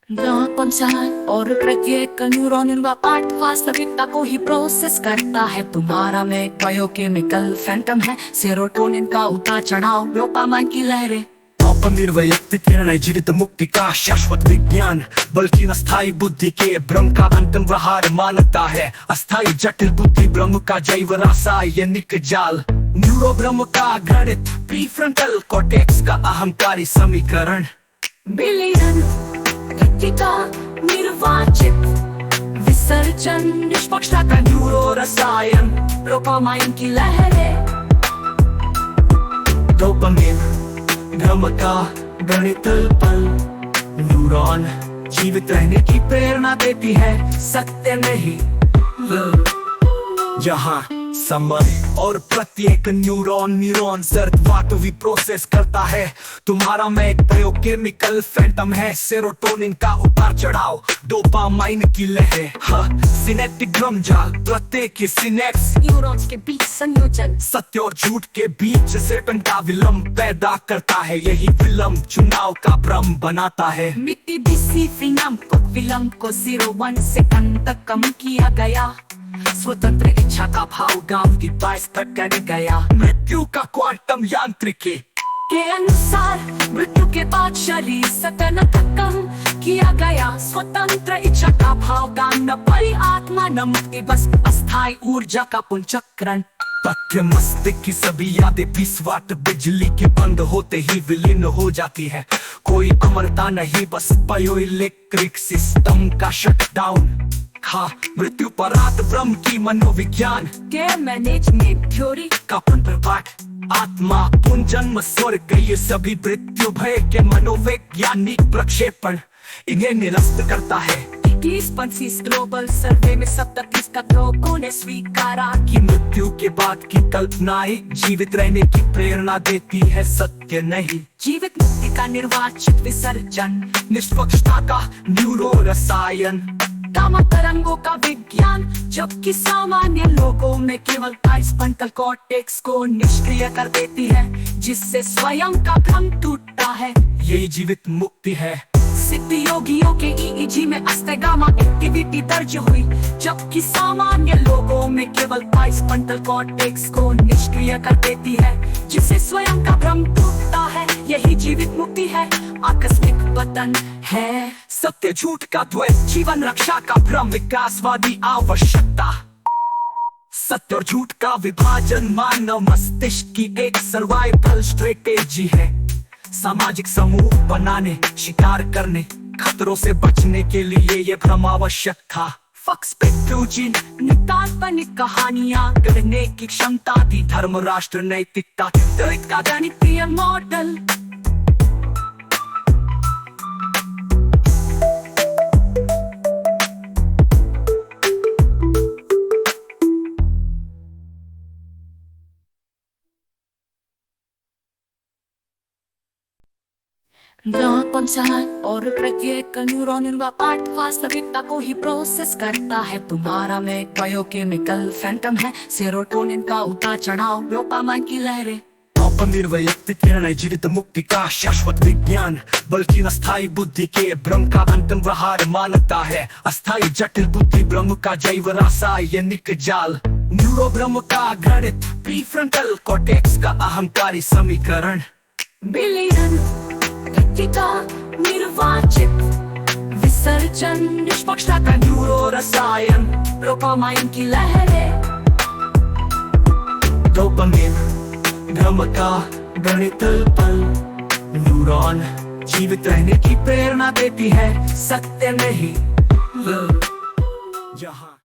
पंचायत और प्रत्येक न्यूरॉन का पार्ट वास्तविकता को ही प्रोसेस करता है। तुम्हारा में बायोकेमिकल फैंटम है, सेरोटोनिन का उतार चढ़ाव, डोपामाइन की लहरें। अपनिर्वैयक्तिक निर्णय जीवित मुक्ति का शाश्वत विज्ञान, बल्कि अस्थायी बुद्धि के भ्रम का अंतिम व्यवहार मानता है। अस्थायी जटिल बुद्धि भ्रम का जैव रासायनिक जाल, न्यूरो भ्रम का गणित, प्रीफ्रंटल कॉर्टेक्स का अहंकारी समीकरण। बिलियन का निर्वाचित विसर्जन, निष्पक्षता का न्यूरो रसायन, डोपामाइन की लहरें। डोपामाइन भ्रम का गणितीय पल, न्यूरॉन जीवित रहने की प्रेरणा देती है, सत्य नहीं। जहाँ समय और प्रत्येक न्यूरॉन सर्वव्यापी प्रोसेस करता है। तुम्हारा में एक बायोकेमिकल फैंटम है, सेरोटोनिन का उतार चढ़ाव, डोपामाइन की लहरें। सिनेप्टिक भ्रम जाल, प्रत्येक सिनेप्स न्यूरॉन्स के बीच संयोजन, सत्य और झूठ के बीच सेकंड का विलंब पैदा करता है। यही विलंब चुनाव का भ्रम बनाता है। मिट्टी विलंब को 0.1 सेकंड तक कम किया गया। स्वतंत्र इच्छा का भाव गांव की 22 तक कर गया। मृत्यु का क्वांटम यांत्रिकी के अनुसार मृत्यु के बाद शरीर सतन तक कम किया गया। स्वतंत्र इच्छा का भाव गांव परी आत्मा न मुक्ति, बस अस्थायी ऊर्जा का पुनर्चक्रण। पक्के मस्तिष्क की सभी यादें 20 वाट बिजली के बंद होते ही विलीन हो जाती है। कोई अमरता नहीं, बस बायोइलेक्ट्रिक सिस्टम का शटडाउन। मृत्यु परात भ्रम की मनोविज्ञान के मैनेजमेंट थ्योरी का पुनर्पाठ, आत्मा पुनर्जन्म स्वर्ग, ये सभी मृत्यु भय के मनोवैज्ञानिक प्रक्षेपण इन्हें निरस्त करता है। 21 ग्लोबल सर्वे में 37% लोगों ने स्वीकारा कि मृत्यु के बाद की कल्पनाएं जीवित रहने की प्रेरणा देती है, सत्य नहीं। जीवित मुक्ति का निर्वाचित विसर्जन, निष्पक्षता का न्यूरो रसायन, गामा तरंगों का विज्ञान, जबकि सामान्य लोगों में केवल प्रीफ्रंटल कॉर्टेक्स को निष्क्रिय कर देती है, जिससे स्वयं का भ्रम टूटता है। यही जीवित मुक्ति है। सिद्ध योगियों के ईईजी में अस्ते गामा एक्टिविटी दर्ज हुई, जबकि सामान्य लोगों में केवल प्रीफ्रंटल कॉर्टेक्स को निष्क्रिय कर देती है, जिससे स्वयं का भ्रम टूटता है। यही जीवित मुक्ति है, आकस्मिक पतन है। सत्य झूठ का द्वैत, जीवन रक्षा का भ्रम, विकासवादी आवश्यकता। सत्य और झूठ का विभाजन मानव मस्तिष्क की एक सर्वाइवल स्ट्रेटेजी है। सामाजिक समूह बनाने, शिकार करने, खतरों से बचने के लिए ये भ्रम आवश्यक था। फक्स पेट्रोजिन काल्पनिक कहानियां गढ़ने की क्षमता थी। धर्म राष्ट्र नैतिकता का गणितीय मॉडल। पंचायत और प्रत्येक न्यूरॉन का पार्ट वास्तविकता को ही प्रोसेस करता है। तुम्हारा में बायोकेमिकल फैंटम है, सेरोटोनिन का उतार चढ़ाव, डोपामाइन की लहरें। अपनिर्वैयक्तिक निर्णय जीवित मुक्ति का शाश्वत विज्ञान, बल्कि अस्थायी बुद्धि के भ्रम का अंतिम व्यवहार मानता है। अस्थायी जटिल बुद्धि भ्रम का जैव रासायनिक जाल, न्यूरो भ्रम का गणित, प्रीफ्रंटल कॉर्टेक्स का अहंकारी समीकरण। बिलियन का निर्वाचित विसर्जन, निष्पक्षता का न्यूरो रसायन, डोपामाइन की लहरें। डोपामाइन भ्रम का गणितीय पल, न्यूरॉन जीवित रहने की प्रेरणा देती है, सत्य नहीं। जहाँ